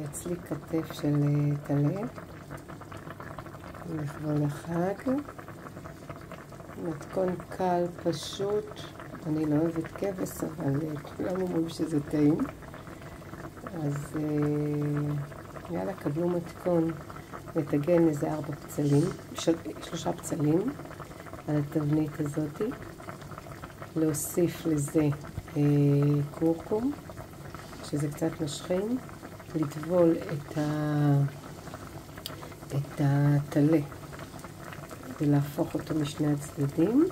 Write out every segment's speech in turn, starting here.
אצלי כתף של טלה לכבוד החג. מתכון קל, פשוט. אני לא אוהבת כבש, אבל כולם אומרים שזה טעים. אז יאללה, קבלו מתכון. נטגן איזה 3 פצלים על התבנית הזאת. להוסיף לזה קורקום, שזה קצת משכין. לטבול את הטלה ולהפוך אותו משני הצדדים,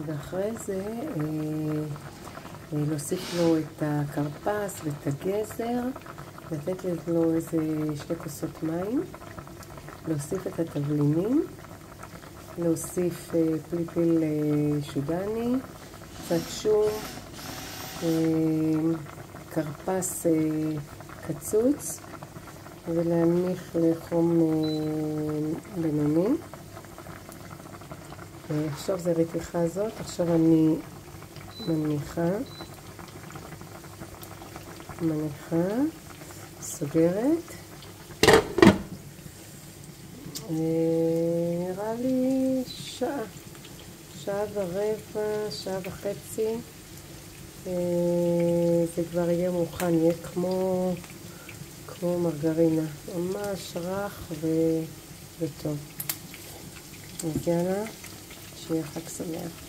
ואחרי זה להוסיף לו את הקרפס ואת הגזר, לתת לו איזה 2 כוסות מים, להוסיף את התבלינים, להוסיף פלפל שודני, קצת שום, קרפס קצוץ, ולהנמיך לחום בינוני. עכשיו זה הרתיחה הזאת. עכשיו אני מניחה, סוגרת. נראה לי שעה ורבע, שעה וחצי. זה כבר יהיה מוכן, יהיה כמו מרגרינה, ממש רך וטוב. אז יאללה, שיהיה חג שמח.